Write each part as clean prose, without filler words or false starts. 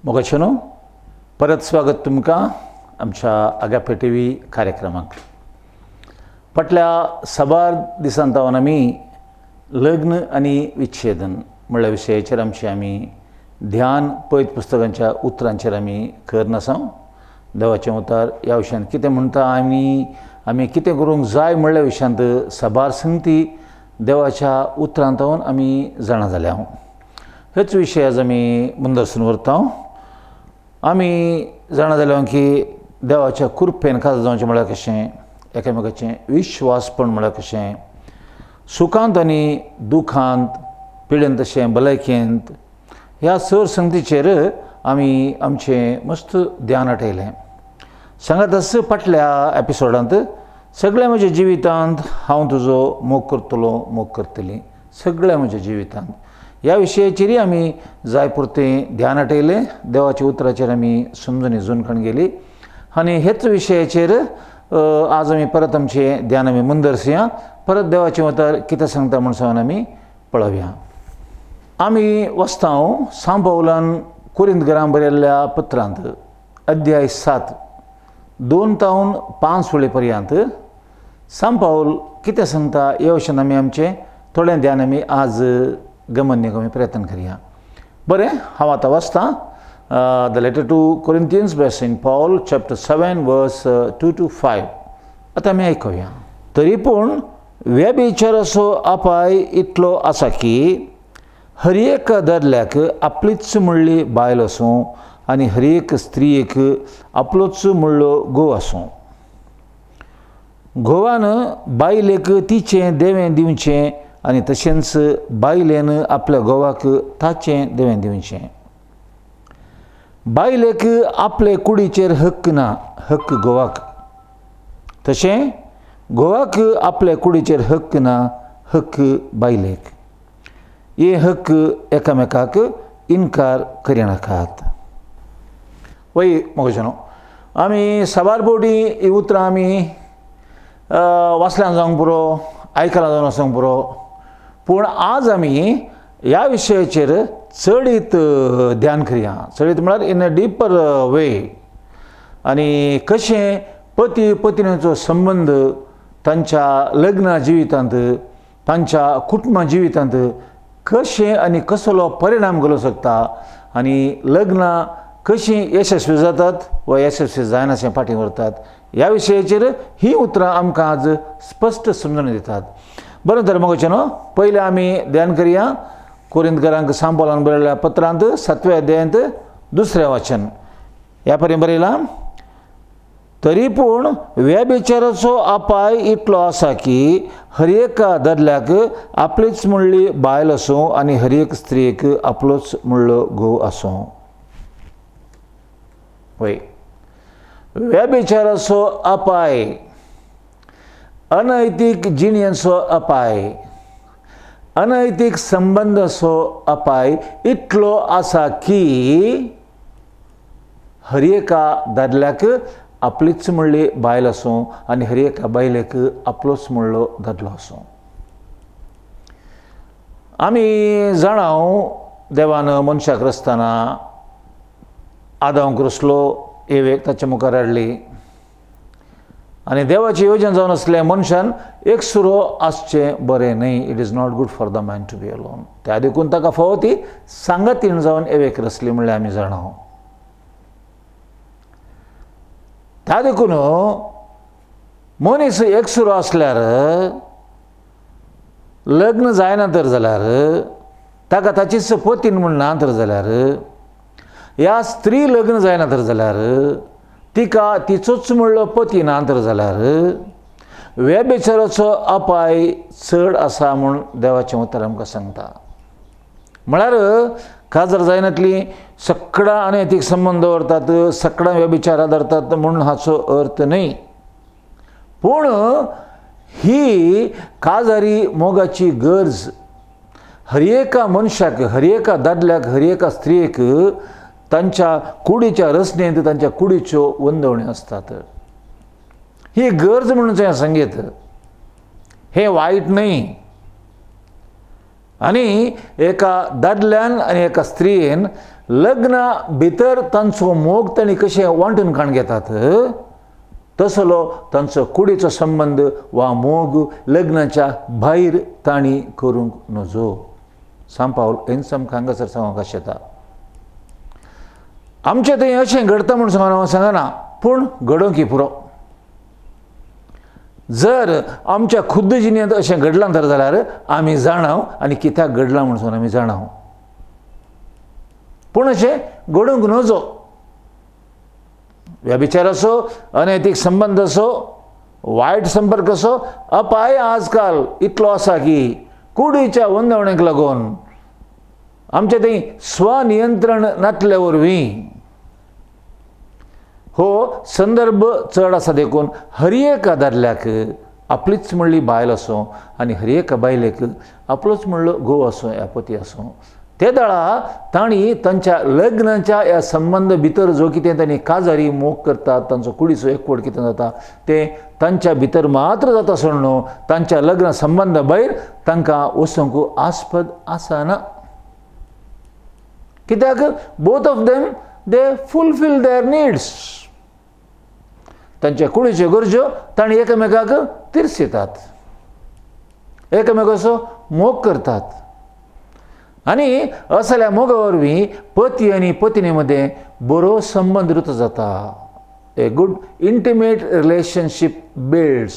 मोगाचेनो परत स्वागत तुमकां आमच्या आगापे टीव्ही कार्यक्रमाक. फाटल्या साबार दिसांतावन आमी लग्न आनी विच्छेदन म्हणल्या विशयाचेर आमी ध्यान पळयत पुस्तकांच्या उतरांचेर आमी करन आसा. देवाचें उतर ह्या विशयान कितें म्हणटा आमी कितें करूंक जाय म्हणल्या विशयांत साबार संगती देवाच्या उतरांतावन आमी जाणा जाल्या. हेच विशय आज आमी मुंदरसून व्हरता. आमी जाणा जाल्या की देवाच्या कृपेन खास जावचें म्हळ्यार कशें, एकामेकाचें विश्वासपण म्हळ्यार कशें, सुखांत आनी दुखांत, पिडेंत तशें भलायकेंत, ह्या सर संगतीचेर आमी आमचें मस्त ध्यान आटयलें. सांगातच फाटल्या एपिसोडांत सगळ्या म्हज्या जिवितांत हांव तुजो मोग करतलो, मोग करतली, सगळ्या म्हज्या जिवितांत ह्या विशयाचेरय आमी जाय पुरतें ध्यान आटयलें. देवाच्या उतराचेर आमी समजून हिजून कण गेली आनी हेच विशयाचेर आज आमी परत आमचें ध्यान आमी मुंदरसुया. परत देवाचें उतर कितें सांगता म्हूण सावन आमी पळोवया. आमी वचता सांत पौलान कोरिंथकारांक बरयल्ल्या पत्रांत अध्याय 7 2-5 वळे पर्यंत सांत पौल कितें सांगता ह्या विशयान आमी आमचें थोडें ध्यान आमी आज गमन कमी प्रयत्न करूया. बरें, हांव आतां वाचतां. द लेटर टू कोरिंथियन्स बाय सेंट पॉल चॅप्टर 7 वर्स 2-5. आतां आमी आयकुया. तरी पूण व्यभिचाराचो अपाय इतलो आसा की हर एक दादल्याक आपलीच म्हणली बायल आसूं आनी हर एक स्त्रीयेक आपलोच म्हणलो घोव आसूं. घोवान बायलेक तिचें देवें दिवचें आनी तशेंच बायलेन आपल्या घोवाक ताचें देवें दिवचें. बायलेक आपले कुडीचेर हक्क ना, हक्क घोवाक. तशें घोवाक आपल्या कुडीचेर हक्क ना, हक्क बायलेक. हे हक्क एकामेकाक इन्कार करिनाकात. वय मोगाचेनो, आमी साबार फावटी ही उतरां आमी वाचल्यान जावंक पुरो, आयकलां जावन वचोंक पुरो, पूण आज आमी ह्या विशयाचेर चडीत ध्यान करुया. चडीत म्हळ्यार इन अ डिपर वे. आनी कशें पती पत्नीचो संबंद तांच्या लग्ना जिवितांत, तांच्या कुटुंबा जिवितांत कशें आनी कसलो परिणाम घालूंक शकता, आनी लग्नां कशीं यशस्वी जातात वा यशस्वी जायनाशें फाटीं व्हरतात, ह्या विशयाचेर ही उतरां आमकां आज स्पश्ट समजून दितात. बरें तर मोगाचेनो, पयलें आमी ध्यान करुया कोरिंथकारांक सांत पौलान बरयल्ल्या पत्रांत 7व्या अध्यायांत 2रें वाचन. ह्या पर्यंत बरयलां. तरी पूण व्यभिचाराचो अपाय इतलो आसा की हर एका दादल्याक आपलीच म्हणली बायल आसूं आनी हर एक स्त्रीयेक आपलोच म्हणलो घोव आसूं. वय, व्यभिचाराचो अपाय, अनैतीक जिणेचो अपाय, अनैतीक संबंधाचो अपाय इतलो आसा की हर एका दादल्याक आपलीच म्हणली बायल आसूं आनी हर एका बायलेक आपलोच म्हणलो दादलो आसूं. आमी जाणाव देवान मनशाक रचतना आदामाक रचलो, एवेक ताच्या मुखार हाडली आनी देवाची येवजण जावन आसलें मनशान एकसुरो आसचें बरें न्हय. It is not good for the man to be alone. त्या देखून ताका फावो ती सांगातीन जावन एवेक रचली म्हणल्यार आमी जाणाव. त्या देखून मनीस एकसुरो आसल्यार, लग्न जायना तर जाल्यार, ताका ताचीच पतीन म्हूण ना तर जाल्यार, ह्या स्त्री लग्न जायना तर जाल्यार, तिका तिचोच म्हणलो पती ना तर जाल्यार व्यभिचाराचो अपाय चड आसा म्हूण देवाचें उतर आमकां सांगता. म्हळ्यार काजार जायनातली सगळां अनैतीक संबंद व्हरतात, सगळां व्यभिचार धरतात म्हूण हाचो अर्थ न्हय. पूण ही काजारी मोगाची गरज हर एका मनशाक, हर एका दादल्याक, हर एका स्त्रियेक तांच्या कुडीच्या रचनेंत तांच्या कुडीच्यो वंदवण्यो आसतात. ही गरज म्हणून हें संगीत, हें वायट न्हय. आनी एका दादल्यान आनी एका स्त्रियेन लग्ना भितर तांचो मोग तांणी कशें वांटून काण घेतात तसलो तांचो कुडीचो संबंध वा मोग लग्नाच्या भायर तांणी करूंक नजो. सांत पावल हें सामकें हांगासर सांगूंक येता. आमचे थंय अशें घडटा म्हूण हांव सांगना, पूण घडोवंक पुरो. जर आमच्या खुद्द जिणेंत अशें घडलां तर जाल्यार आमी जाणाव आनी कित्याक घडलां म्हणून आमी जाणाव. पूण अशें घडोवंक नजो. व्यभिचार असो, अनैतीक संबंध असो, वायट संपर्क असो, अपाय आजकाल इतलो आसा की कुडीच्या वंदवणेक लागून आमचे थंय स्वनियंत्रण नासल्या वरवीं हो संदर्भ चड आसा देखून हर एका दादल्याक आपलीच म्हणली बायल असो आनी हर एका बायलेक आपलोच म्हणलो घोव असो या पती असो, ते दाळा तांणी तांच्या लग्नाच्या ह्या संबंध भितर जो कितें तांणी काजारी मोग करतात, तांचो कुडीचो एकवट कितें जाता ते तांच्या भितर मात्र जाता सोड न्हू, तांच्या लग्न संबंध भायर तांकां वचूंक आस्पद आसना. कित्याक both of them they fulfil there needs. तांच्या कुडीच्यो गरजो तांणी एकामेकाक तिरसितात, एकामेकाचो मोग करतात. आनी असल्या मोगा वरवीं पती आनी पत्नी मदें बरो संबंद रुत जाता. A good intimate relationship builds.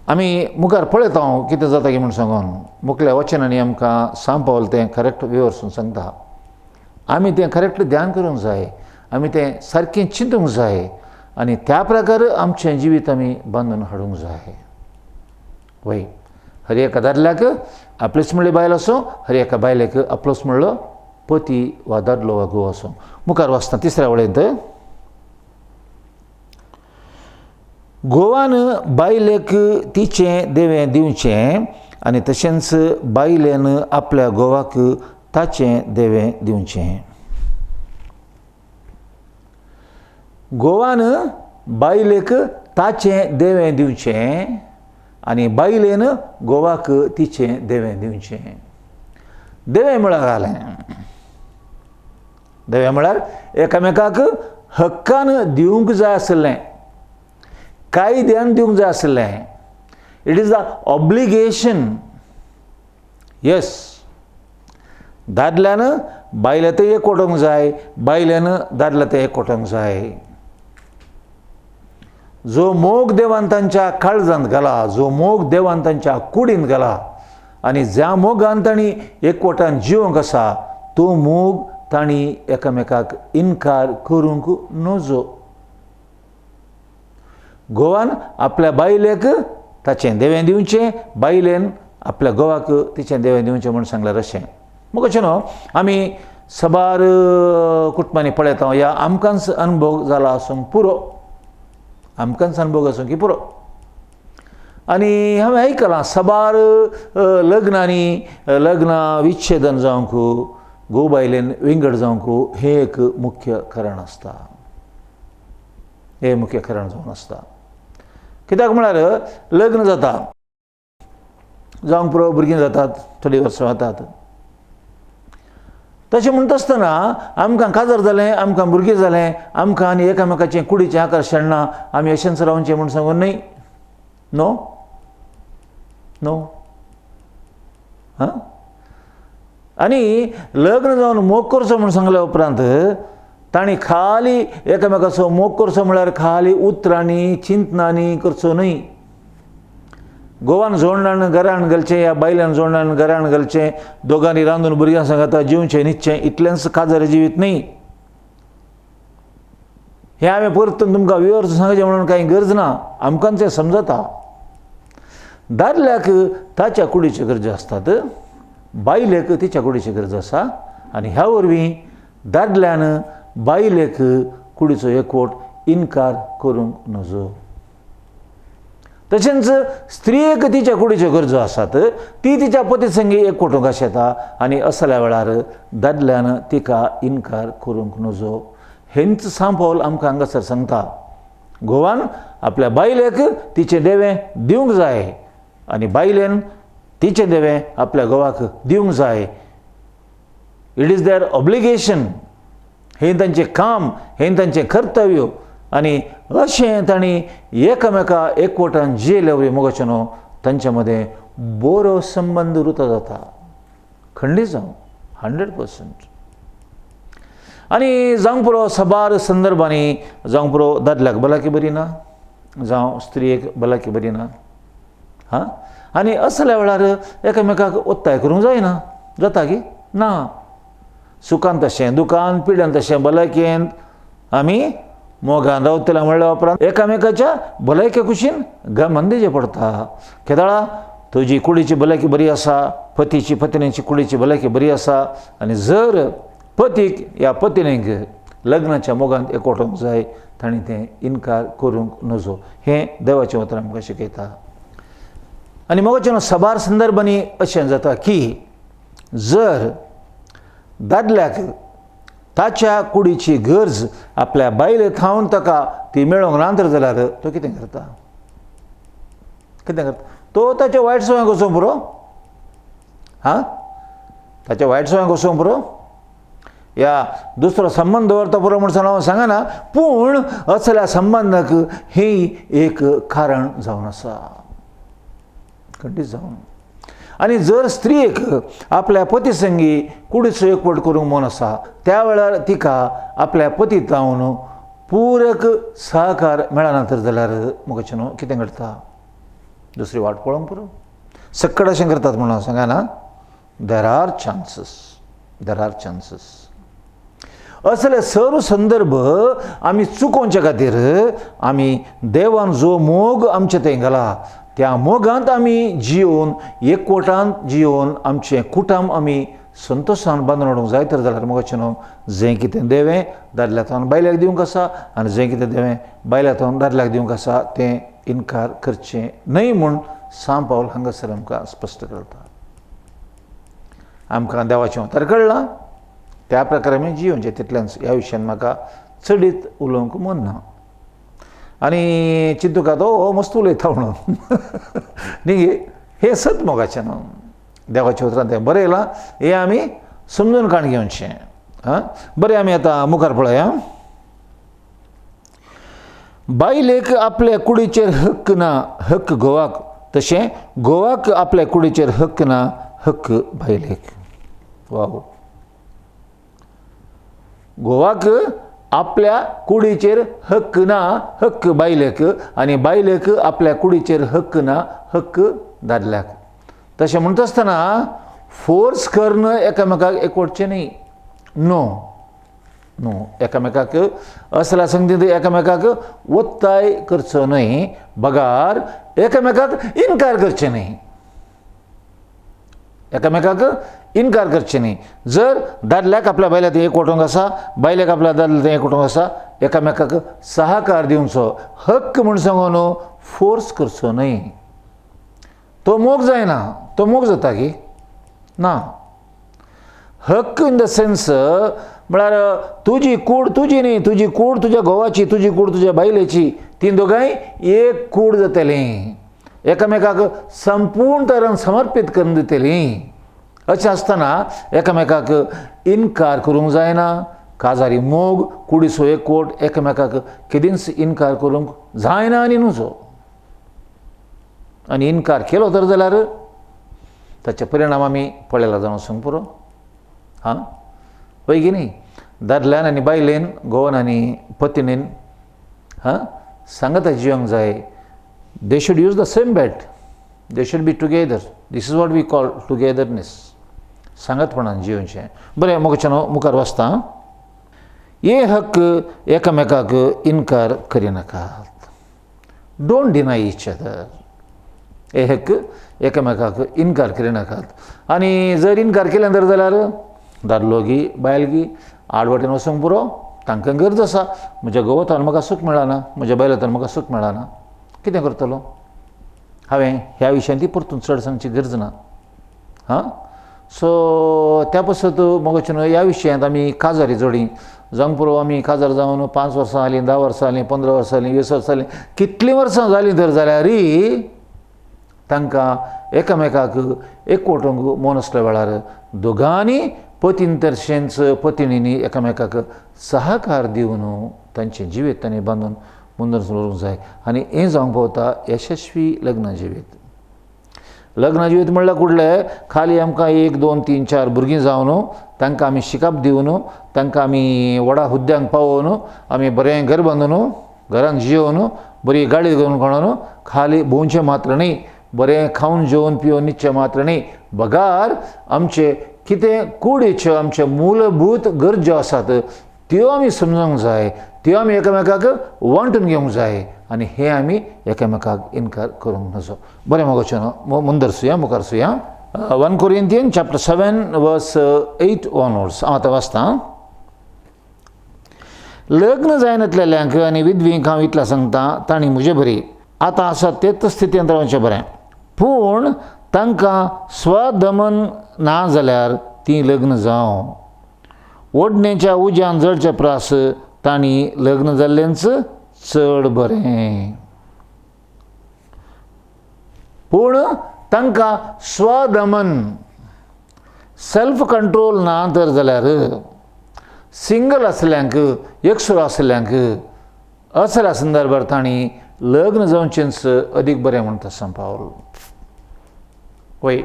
आमी मुखार पळयता कितें जाता की म्हूण सांगून मुखल्या वचनांनी आमकां सांत पावल तें करेक्ट वे वरसून सांगता. आमी तें करेक्ट ध्यान करूंक जाय, आमी तें सारकें चिंतूंक जाय आनी त्या प्रकार आमचें जिवीत आमी बांदून हाडूंक जाय. वय हर एका दादल्याक आपलीच म्हणली बायल असो, हर एका बायलेक आपलोच म्हणलो पती वा दादलो वा घोव असो. मुखार वाचता तिसऱ्या वळेंत, घोवान बायलेक तिचें देवें दिवचें आनी तशेंच बायलेन आपल्या घोवाक ताचें देवें दिवचें. घोवान बायलेक ताचें देवें दिवचें आनी बायलेन घोवाक तिचें देवें दिवचें. देवें म्हळ्यार जालें, देवें म्हळ्यार एकामेकाक हक्कान दिवंक जाय आसलें, कायद्यान दिवंक जाय आसलें. It is the obligation. Yes, दादल्यान बायले ते एकवटोंक जाय, बायलेन दादले ते एकवटोंक जाय. जो मोग देवान तांच्या काळजांत घाला, जो मोग देवान तांच्या कुडींत घाला आनी ज्या मोगान तांणी एकवटान जिवंक आसा तो मोग तांणी एकामेकाक इन्कार करूंक नजो. घोवान आपल्या बायलेक ताचें देवें दिवचें, बायलेन आपल्या घोवाक तिचें देवें दिवचें म्हूण सांगल्यार अशें. मग अशें न्हू, आमी सबार कुटुंबांनी पळयता या आमकांच अनुभव जाला आसूंक पुरो, आमकांच अनुभव आसूंक पुरो. आनी हांवें आयकलां सबार लग्नांनी लग्नां विच्छेदन जावंक, घोव बायलेन विंगड जावंक हें एक मुख्य कारण आसता. हें मुख्य कारण जावन आसता. कित्याक म्हळ्यार लग्न जाता, जावंक पुरो भुरगीं जातात, थोडीं वर्सां जातात. तशें म्हणटा आसतना आमकां काजार जालें, आमकां भुरगीं जालें, आमकां आनी एकामेकाचें कुडीचें आकर्शण ना, आमी अशेंच रावचें म्हूण सांगून न्हय. No no. हां, आनी लग्न जावन मोग करचो म्हूण सांगल्या उपरांत तांणी खाली एकामेकाचो मोग करचो म्हळ्यार खाली उतरांनी चिंतनांनी करचो न्हय. घोवान जोडणान घरान घालचें या बायल्यान जोडणान घरान घालचें, दोगांनी रांदून भुरग्यां सांगाता जिवचें न्हिदचें, इतलेंच काजार जिवीत न्हय. हें हांवें परतून तुमकां विवर्स सांगचें म्हणून कांय गरज ना, आमकांच हें समजता. दादल्याक ताच्या कुडीच्यो गरजो आसतात, बायलेक तिच्या कुडीची गरज आसा आनी ह्या वरवीं दादल्यान बायलेक कुडीचो एकवट इन्कार करूंक नजो. तशेंच स्त्रियेक तिच्या कुडीच्यो गरजो आसात, ती तिच्या पती संगी एकवटूंक आशेता आनी असल्या वेळार दादल्यान तिका इन्कार करूंक नजो. हेंच सांत पावल आमकां हांगासर सांगता. घोवान आपल्या बायलेक तिचें देवें दिवंक जाय आनी बायलेन तिचें देवें आपल्या घोवाक दिवंक जाय. इट इज देअर ऑब्लिगेशन, हे तांचें काम, हे तांचें कर्तव्य, आनी अशें तांणी एकामेका एकवटान जियेले वरी मोगाचे न्हू तांचे मदें बरो संबंद उरता जाता, खंडीत जावं 100%. आनी जावंक पुरो सबार संदर्भांनी जावंक पुरो दादल्याक भलायकी बरी ना, जावं स्त्रियेक भलायकी बरी ना. हां, आनी असल्या वेळार एकामेकाक ओत्ताय करूंक जायना, जाता की ना. सुखान तशें, दुखान, पिड्यान तशें, भलायकेंत आमी मोगान रावतले म्हणल्या उपरांत एकामेकाच्या भलायके कुशीन गमन दिवचें पडटा. केदाळा तुजी कुडीची भलायकी बरी आसा, पतीची पत्नीची कुडीची भलायकी बरी आसा, आनी जर पतीक या पत्नीक लग्नाच्या मोगांत एकवटूंक जाय, तांणी तें इन्कार करूंक नजो, हें देवाचें उतर आमकां शिकयता. आनी मोगाचें सबार संदर्भांनी अशें जाता की जर दादल्याक ताच्या कुडीची गरज आपल्या बायले थावन ताका ती मेळोंक ना तर जाल्यार तो कितें करता? कितें करता? तो ताच्या वायट संवंयाक वचूंक पुरो. हां, ताच्या वायट संवंयाक वचूंक पुरो, या दुसरो संबंद दवरता पुरो म्हणून हांव सांगना, पूण असल्या संबंदाक ही एक कारण जावन आसा, खंडीत जावन. आनी जर स्त्रियेक आपल्या पती संगी कुडीचो एकवट करूंक मन आसा, त्या वेळार तिका आपल्या पती जावन पूरक सहकार मेळना तर जाल्यार मोगाचें न्हू कितें करता? दुसरी वाट पळोवंक पुरो. सक्कड अशें करतात म्हणून सांगना, देर आर चान्सीस. असले सर्व संदर्भ आमी चुकोवचे खातीर आमी देवान जो मोग आमचे थंय घाला, त्या मोगांत आमी जियोवन एकवटान जियोवन आमचें कुटुंब आमी संतोशान बांदून हाडूंक जाय तर जाल्यार मोगाचें न्हू जें कितें देवें दादल्यातून बायल्याक दिवंक आसा आनी जें कितें देवें बायल्यातून दादल्याक दिवंक आसा तें इन्कार करचें न्हय म्हूण सांत पावल हांगासर आमकां स्पश्ट करता. आमकां देवाचें उतर कळ्ळां, त्या प्रकारे आमी जियोवचें. तितलेंच ह्या विशयान म्हाका चडीत उलोवंक मन ना. आनी चिंतूकात हो मस्त उलयता म्हणून न्ही, हें सत मोगाचें न्हू. देवाच्या उतरांत तें बरें येयलां, हें आमी समजून काण घेवचें. हां, बरें, आमी आतां मुखार पळया. बायलेक आपल्या कुडीचेर हक्क ना, हक्क घोवाक, तशें घोवाक आपल्या कुडीचेर हक्क ना, हक्क बायलेक. वाव. घोवाक आपल्या कुडीचेर हक्क ना, हक्क बायलेक, आनी बायलेक आपल्या कुडीचेर हक्क ना, हक्क दादल्याक. तशें म्हणटा आसतना फोर्स करून एकामेकाक एकवटचें न्ही. नो, एकामेकाक असल्या संगतींत एकामेकाक वत्ताय करचो न्हय, बगार एकामेकाक इन्कार करचें न्हय. एकामेकाक इन्कार करचें न्ही. जर दादल्याक आपल्या बायल्याक एकवटूंक आसा, बायल्याक आपल्या दादल्याक एकवटूंक आसा, एकामेकाक सहकार दिवचो, हक्क म्हूण सांगून फोर्स करचो न्हय. तो मोग जायना, तो मोग जाता की ना. हक्क इन द सेन्स म्हळ्यार तुजी कूड तुजी न्ही, तुजी कूड तुज्या घोवाची, तुजी कूड तुज्या बायलेची, ती दोगांय एक कूड जातलीं, एकामेकाक संपूर्ण तरेन समर्पीत करून दितलीं. अशें आसतना एकामेकाक इन्कार करूंक जायना. काजारी मोग कुडीचो एकवट एकामेकाक केदींच इन्कार करूंक जायना आनी नुजो. आनी इन्कार केलो तर जाल्यार ताचे परिणाम आमी पळयला जावन वचूंक पुरो. हां, पळय की न्ही, दादल्यान आनी बायलेन, घोवान आनी पत्नीन सांगता जियोंक जाय. They should use the same bed, they should be together. This is what we call togetherness. सांगतपणान जियोवचें. बरें, मोगाचें मुखार वाचता. हे हक्क एकामेकाक इन्कार करिनाकात. Don't deny each other. हे हक्क एकामेकाक इन्कार करिनाकात. आनी जर इन्कार केलें तर जाल्यार दादलो गी बायल गी आडवटेन वचूंक पुरो. तांकां गरज आसा, म्हज्या घोवातान म्हाका सूख मेळना, म्हज्या बायलातान म्हाका सूख मेळना, कितें करतलो? हांवें ह्या विशयान ती परतून चड सांगची गरज ना. हां, सो त्या पासत मोगाचें ह्या विशयांत आमी काजारी जोडी जावंक पुरो. आमी काजार जावन 5 वर्सां जालीं, 10 वर्सां जालीं, 15 वर्सां जालीं, 20 वर्सां जालीं, कितलीं वर्सां जालीं तर जाल्यारय तांकां एकामेकाक एकवटूंक मन आसल्या वेळार दोगांनी पतीन तशेंच पत्नींनी एकामेकाक सहकार दिवन तांचें जिवीत तांणी बांदून मुंदर व्हरूंक जाय आनी हें जावंक पावता यशस्वी लग्न जिवीत. लग्न जिवीत म्हणल्यार कुठलें खाली आमकां 1, 2, 3, 4 भुरगीं जावन तांकां आमी शिकप दिवन तांकां आमी व्हडा हुद्द्यांक पावोवन आमी बरें घर बांदून घरांत जियोवन बरी गाडी घेवन कोणून खाली भोंवचें मात्र न्ही, बरें खावन जेवन पिवन न्हिदचें मात्र न्ही. बगार आमचे कितें कुडीच्यो आमचे मूलभूत गरजो आसात त्यो आमी समजूंक जाय, त्यो आमी एकामेकाक वांटून घेवंक जाय आनी हें आमी एकामेकाक इन्कार करूंक नजो. बरें मोगोचें मुंदर सुया, मुखार सुया. 1 Corinthians chapter 7 verse 8 onwards. हांव आतां वाचतां. लग्न जायनासलेल्यांक आनी विधवेक हांव इतलें सांगतां, तांणी म्हजे बरी आतां आसा तेच स्थितींत रावचें बरें. पूण तांकां स्वदमन ना जाल्यार तीं लग्न जावं. ओडणेच्या उज्यान जळचे प्रास तांणी लग्न जाल्ल्यांच चड बरें. पूण तांकां स्वदमन सेल्फ कंट्रोल ना तर जाल्यार सिंगल आसल्यांक एकसुरो आसल्यांक असल्या संदर्भार तांणी लग्न जावचेंच अदीक बरें म्हणटा सांग पावल. वय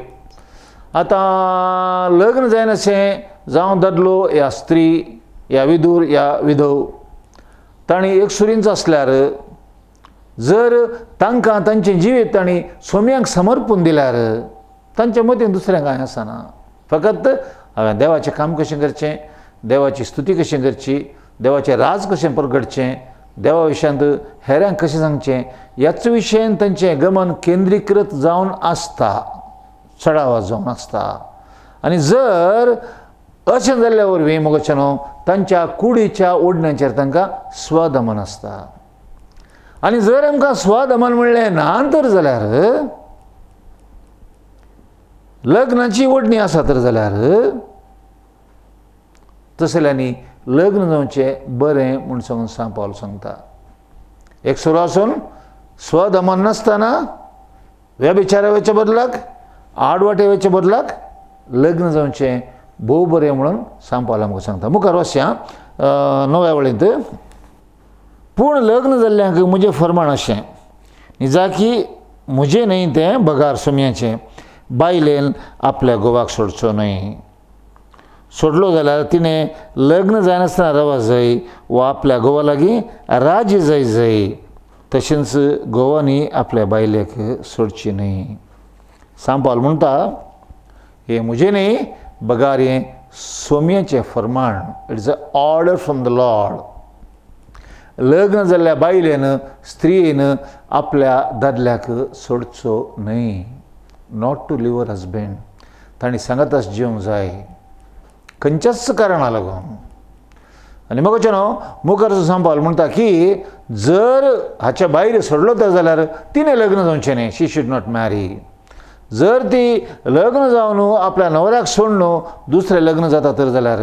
आतां लग्न जायनाशें जावं दादलो या स्त्री या विधूर या विधव तांणी एकसुरींच आसल्यार जर तांकां तांचें जिवीत तांणी सोम्यांक समर्पून दिल्यार तांच्या मतीन दुसरें कांय आसना. फकत हांवें देवाचें काम कशें करचें, देवाची स्तुती कशी करची, देवाचें राज कशें परगडचें, देवा विशयांत हेरांक कशें सांगचें ह्याच विशयान तांचें गमन केंद्रीकृत जावन आसता, चडाव जावन आसता. आनी जर अशें जाल्ल्या वरवीं मोगोचें न्हू तांच्या कुडीच्या ओडण्याचेर तांकां स्वदमन आसता. आनी जर आमकां स्वदमन म्हणलें ना तर जाल्यार लग्नाची ओडणी आसा तर जाल्यार तसल्यांनी लग्न जावचें बरें म्हूण सांगून सांग पावल सांगता. एकसुरो आसून स्वदमन नासतना व्यभिचारा वेचे बदलाक आडवाटे वेचे बदलाक लग्न जावचें भोव बरें म्हणून सांग पावल आमकां सांगता. मुखार वचया 9व्या वळेंत. पूण लग्न जाल्ल्यांक म्हजें फर्माण अशें निजा की म्हजें न्हय तें बगार सोम्याचें बायलेन आपल्या घोवाक सोडचो न्हय. सोडलो जाल्यार तिणें लग्न जायनासतना रावूंक जाय वा आपल्या घोवा लागीं राजी जाय. तशेंच घोवानी आपल्या बायलेक सोडची न्हय. सांग पावल म्हणटा हें म्हजें न्हय बगार हें सोम्याचें फर्माण. It is a order from the Lord. लग्न जाल्ल्या बायलेन स्त्रीन आपल्या दादल्याक सोडचो न्हय. Not to live her husband. तांणी सांगाताच जिवंक जाय खंयच्याच कारणाक लागून. आनी मगोचें न्हू मुखार सांग पावल म्हणटा की जर हाच्या भायर सोडलो तर जाल्यार तिणें लग्न जावचें न्हय. She should not marry. जर ती लग्न जावन आपल्या न्हवऱ्याक सोडून दुसरें लग्न जाता तर जाल्यार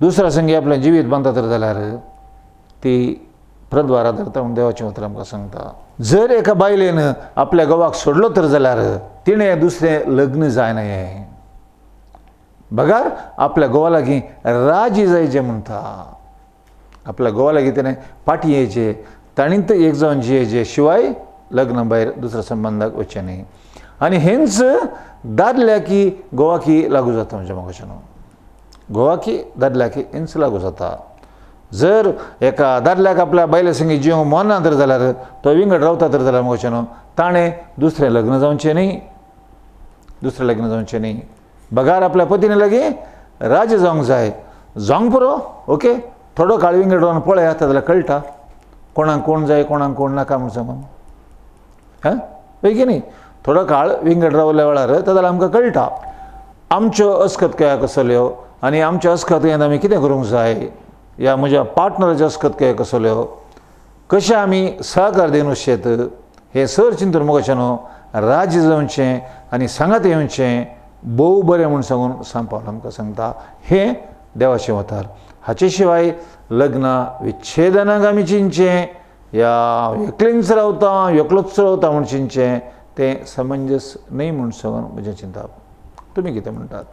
दुसऱ्या संगी आपलें जिवीत बांदता तर जाल्यार ती प्रद्वारा धरता म्हूण देवाचें उतर आमकां सांगता. जर एका बायलेन आपल्या घोवाक सोडलो तर जाल्यार तिणें दुसरें लग्न जायनाये. बगार आपल्या घोवा लागीं राजी जायचें म्हणटा. आपल्या घोवा लागीं तेणें पाटी येयचें, ताणींत एक जावन जियेचें, शिवाय लग्ना भायर दुसऱ्या संबंधाक वचचें न्हय. आनी हेंच दादल्याकी घोवाकी लागू जाता. म्हणजे म्हाका न्हू घोवाकी दादल्याकी हेंच लागू जाता. जर एका दादल्याक आपल्या बायले संगी जिवंक मोना तर जाल्यार तो विंगड रावता तर जाल्यार म्हाका न्हू ताणें दुसरें लग्न जावचें न्हय. दुसरें लग्न जावचें न्हय. बगार आपल्या पतीने लागीं राजी जावंक जाय. जावंक पुरो ओके. थोडो काळ विंगड रावन पळयात जाल्यार कळटा कोणाक कोण जाय कोणाक कोण नाका म्हूण सांगून. हां पळय की न्ही. थोडो काळ विंगड रावल्या वेळार जाल्यार आमकां कळटा आमच्यो अस्खतकाया कसल्यो आनी आमच्या अस्खतकायेंत आमी कितें करूंक जाय, या म्हज्या पार्टनराच्या अस्खतकाया कसल्यो, कशें आमी सहकार दिवन शेत हें सर चिंतून मोगोचें न्हू राजी जावचें आनी सांगात येवचें भोव बरें म्हूण सांगून सांग पावल आमकां सांगता. हें देवाचें वतार. हाचे शिवाय लग्ना विच्छेदनाक आमी चिंतचें या एकलींच रावता एकलोच रावता म्हूण चिंतचें तें समंजस न्हय म्हूण सांगून म्हजें चिंतप. तुमी कितें म्हणटात?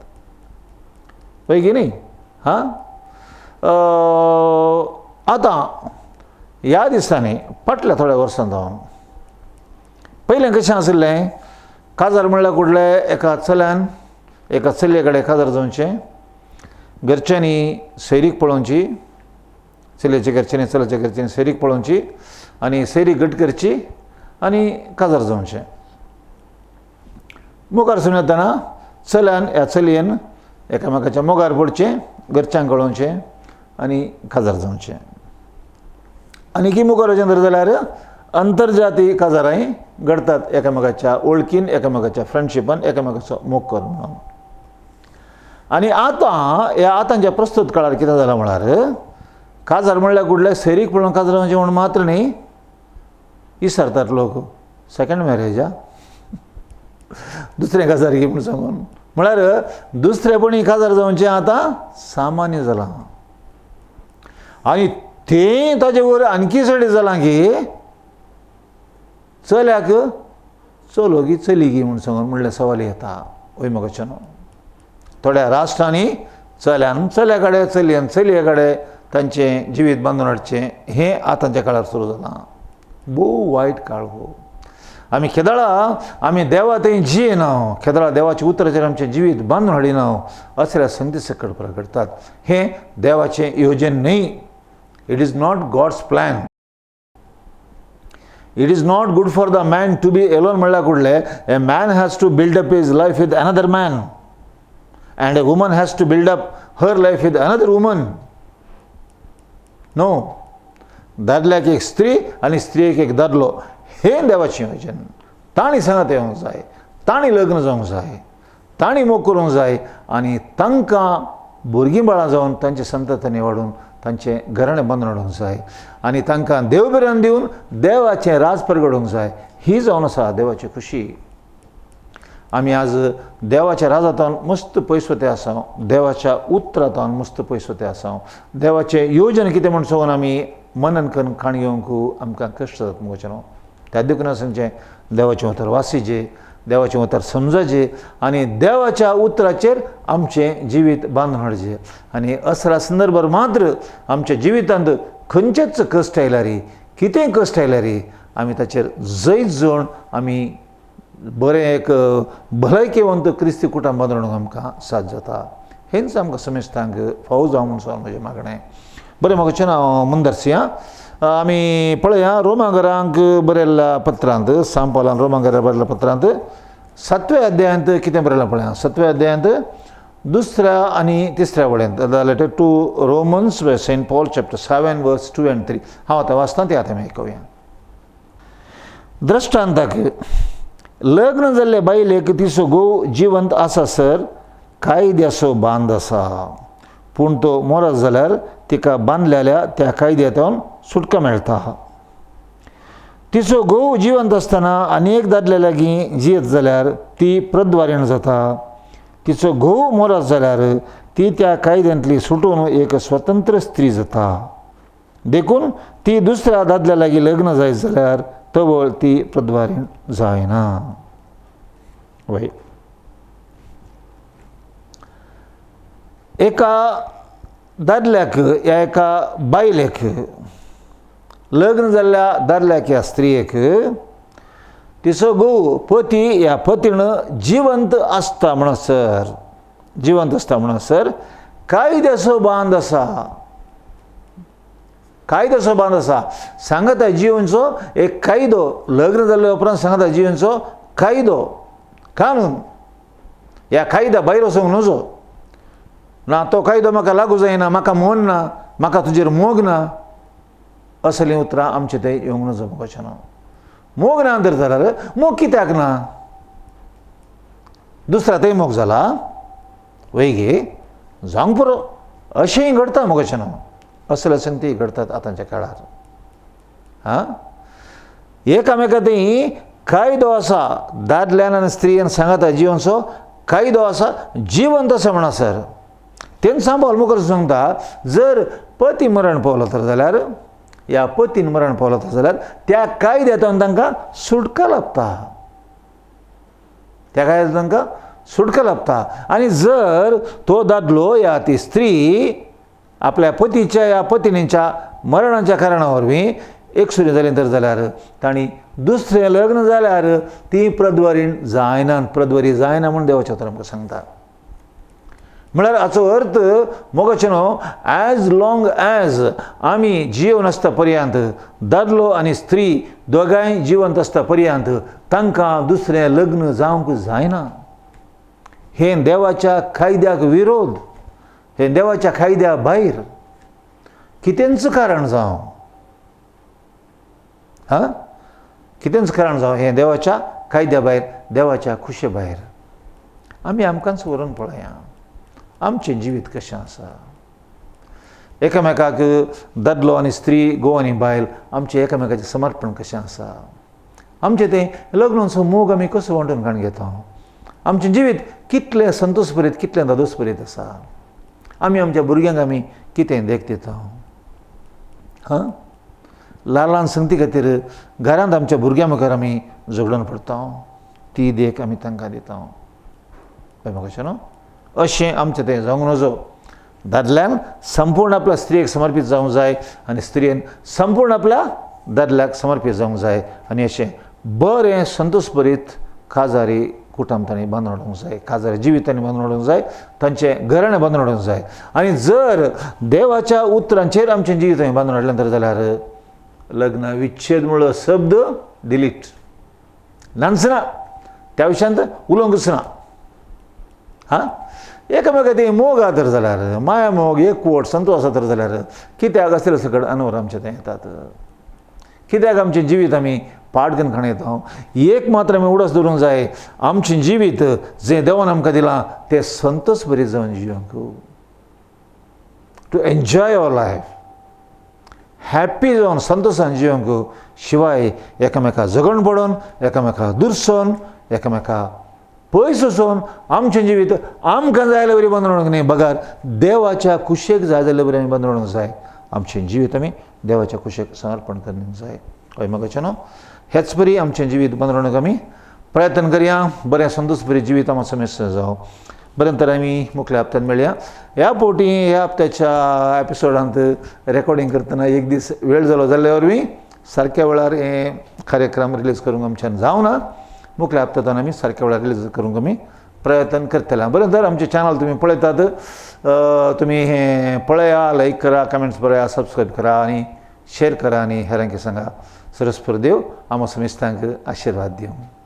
पळय की न्ही हां आतां ह्या दिसांनी फाटल्या थोड्या वर्सां जावन पयलें कशें आशिल्लें काजार म्हणल्यार कुडले एका चल्यान एका चलये कडेन काजार जावचें घरच्यांनी सैरीक पळोवची चलयेच्या घरच्यांनी चल्याच्या घरच्यांनी सैरीक पळोवची आनी सैरीक घट करची आनी काजार जावचें मुखार सून येतना चल्यान ह्या चलयेन एकामेकाच्या मोगार पडचें घरच्यांक कळोवचें आनी काजार जावचें आनी की मुखार वचें धर जाल्यार अंतरजाती काजारांय घडतात एकामेकाच्या वळखीन एकामेकाच्या फ्रेंडशिपान एकामेकाचो मोग कर म्हणून आनी आतांच्या प्रस्तुत काळार कितें जालां म्हळ्यार काजार म्हणल्यार कुडले सैरीक पळोवन काजार जावचें म्हण मात्र न्ही विसरतात लोक सेकंड मॅरेज दुसरें काजार घे म्हूण सांगून म्हळ्यार दुसरेपणी काजार जावचें आतां सामान्य जालां आनी तें ताजे वर आणकी चड जालां की चल्याक चलो गी चली गी म्हूण सांगून म्हणल्यार सवाल येता वय म्हाका न्हू थोड्या राष्ट्रांनी चल्यान चल्या कडेन चलयेन चलये कडेन तांचें जिवीत बांदून हाडचें हें आतांच्या काळार सुरू जालां भोव वायट काळ हो आमी केदाळा आमी देवा थंय जियेना केदाळा देवाच्या उतराचेर आमचें जिवीत बांदून हाडिना असल्या संती सकट प्रगटतात हें देवाचें येवजन न्ही it is not God's plan it is not good for the man to be alone म्हणल्यार कुडले a man has to build up his life with another man and a woman has to build up her life with another woman no दादल्याक एक स्त्री आनी स्त्रीक एक दादलो हें देवाचें येवजन तांणी सांगात येवंक जाय तांणी लग्न जावंक जाय तांणी मोग करूंक जाय आनी तांकां भुरगीं बाळां जावन तांचे संततांनी वाडून तांचें घराणें बांदून हाडूंक जाय आनी तांकां देवबिरान दिवन देवाचें राज परगडूंक जाय ही जावन आसा देवाची खुशी आमी आज देवाच्या राजांतान मस्त पयस वते आसा देवाच्या उतरांतान मस्त पयस वते आसा देवाचें येवजन कितें म्हूण सांगून आमी मनन करून काण घेवंक आमकां कश्ट जाता मुगोचें न्हू त्या देखून सांगचें देवाचें उतर वासीचें देवाचें उतर समजाचें आनी देवाच्या उतराचेर आमचें जिवीत बांदून हाडचें आनी असल्या संदर्भार मात्र आमच्या जिवितांत खंयचेच कश्ट आयल्यार कितेंय कश्ट आयल्यार आमी ताचेर जैत जोड आमी बरें एक भलायकेवंत क्रिस्ती कुटुंब बांदून हाडूंक आमकां साथ जाता हेंच आमकां समेस्तांक फावो जावं म्हूण सांगून म्हजें मागणें बरें म्हाका हांव मुंदरसी आमी पळया रोमांकरांक बरयल्ल्या पत्रांत सांपालान रोमांकरांक बरयल्ल्या पत्रांत 7व्या अध्यायांत कितें बरयलां पळया 7व्या अध्यायांत 2ऱ्या आनी 3ऱ्या वळेंत the letter to Romans Saint Paul chapter 7 verse 2 and 3 हांव आतां वाचतां तें आतां आमी आयकुया दृश्टांताक लग्न जाल्ले बायलेक तिचो घोव जिवंत आसा सर कायद्याचो बांद आसा पूण तो मोरत जाल्यार तिका बांदलेल्या त्या कायद्यांतून सुटका मेळटा तिचो घोव जिवंत आसतना आनी एक दादले लागीं जियेत जाल्यार ती प्रद्वारीण जाता तिचो घोव मोरत जाल्यार ती त्या कायद्यांतली सुटून एक स्वतंत्र स्त्री जाता देखून ती दुसऱ्या दादल्या लागीं लग्न जायत जाल्यार तवळ ती प्रद्वारीण जायना वय एका दादल्याक या एका बायलेक लग्न जाल्ल्या दादल्याक या स्त्रियेक तिचो घोव पती ह्या पतीन जिवंत आसता म्हणसर कायद्याचो बांद आसा कायद्याचो बांद आसा सांगता जिवनचो एक कायदो लग्न जाल्ल्या उपरांत सांगता जिवनचो कायदो कानून ह्या कायद्या भायर वचूंक नजो ना तो कायदो म्हाका लागू जायना म्हाका मोन ना म्हाका तुजेर मोग ना असलीं उतरां आमचे थंय येवंक नजो मुखाचें न्हू मोग ना तर जाल्यार मोग कित्याक ना दुसऱ्या थंय मोग जाला वय गे जावंक पुरो अशेंय घडटा मुखाचें न्हू असले संगती घडतात आतांच्या काळार हां एकामेका थंय कायदो आसा दादल्यान आनी स्त्रियेन सांगता जिवनचो कायदो आसा जिवंत आसा म्हणसर तेन सांबाळ मुखार सांगता जर पती मरण पावलो तर जाल्यार या पतीन मरण पावलो तर जाल्यार त्या कायद्यांतून तांकां सुटका लाभता त्या कायद्यांतून तांकां सुटका लाभता. आणि जर तो दादलो या ती स्त्री आपल्या पतीच्या या पत्नीच्या मरणाच्या कारणावर एकसुरी जाली तर जाल्यार तांणी दुसरें लग्न जाल्यार ती प्रद्वारीण जायना, प्रद्वारी जायना म्हूण देवाचें उतर आमकां सांगता. म्हळ्यार हाचो अर्थ मोगाचेनो, ॲज लाँग ॲज आमी जिवन आसता पर्यंत, दादलो आनी स्त्री दोगांय जिवंत आसता पर्यंत तांकां दुसरें लग्न जावंक जायना. हें देवाच्या कायद्याक विरोध, हें देवाच्या कायद्या भायर. कितेंच कारण जावं, कितेंच कारण जावं, हें देवाच्या कायद्या भायर, देवाच्या खुशे भायर. आमी आमकांच व्हरून पळया आमचें जिवीत कशें आसा. एकामेकाक दादलो आनी स्त्री, घोव आनी बायल आमचें एकामेकाचें समर्पण कशें आसा. आमचें तें लग्नाचो मोग आमी कसो वांटून काण घेता. आमचें जिवीत कितलें संतोश भरीत, कितलें दादोस भरीत आसा. आमी आमच्या भुरग्यांक आमी कितें देख दिता. ल्हान ल्हान संगती खातीर घरांत आमच्या भुरग्यां मुखार आमी झगडून पडटा, ती देख आमी तांकां दिता. पळय कशें न्हू. अशें आमचें तें जावंक नजो. दादल्यान संपूर्ण आपल्या स्त्रीयेक समर्पीत जावंक जाय आनी स्त्रियेन संपूर्ण आपल्या दादल्याक समर्पीत जावंक जाय. आनी अशें बरें संतोश भरीत काजारी कुटुंब तांणी बांदून हाडूंक जाय, काजारी जिवीत तांणी बांदून हाडूंक जाय, तांचें घराणें बांदून हाडूंक जाय. आनी जर देवाच्या उतरांचेर आमचें जिवीत हांवें बांदून हाडलें तर जाल्यार लग्न विच्छेद म्हणलो शब्द डिलीट. नांचना, त्या विशयांत उलोवंकच ना. एकामेका ती मोग आसा तर जाल्यार, माया मोग, एकवट, संतोश आसा तर जाल्यार कित्याक असले सकट अनवर आमचें तें येतात. कित्याक आमचें जिवीत आमी पाड करून खाण येता. एक मात्र आमी उडस दवरूंक जाय, आमचें जिवीत जें देवान आमकां दिलां तें संतोश भरीत जावन जियोंक. To enjoy our life, happy जावन संतोशान जियोंक. शिवाय एकामेका झगडून पडोवन, एकामेका दुरसोन, एकामेका पयस वचोन आमचें जिवीत आमकां जाय जाल्यार बरी बांदून हाडूंक न्ही, बगार देवाच्या कुशेक जाय जाल्यार बरी आमी बांदून हाडूंक जाय. आमचें जिवीत आमी देवाच्या कुशेक समर्पण करूंक जाय. हय मोगाचें न्हू. हेच बरी आमचें जिवीत बांदून हाडूंक आमी प्रयत्न करया. बरें संतोश बरी जिवीत आमचो समेस्त जावं. बरें तर आमी मुखल्या हप्त्यान मेळया. ह्या फावटी ह्या हप्त्याच्या एपिसोडांत रेकॉर्डिंग करतना एक दीस वेळ जालो जाल्ल्या वरवीं सारक्या वेळार हे कार्यक्रम रिलीज करूंक आमच्यान जावना. मुखल्या हप्त्यांत आमी सारक्या वेळार रिलीज करूंक आमी प्रयत्न करतले. बरें तर आमचें चॅनल तुमी पळयतात, तुमी हें पळया, लायक करा, कमेंट्स बरया, सबस्क्रायब करा आनी शेअर करा आनी हेरांक सांगा. सरस्वती देव आमच्या समेस्तांक आशिर्वाद दिवं.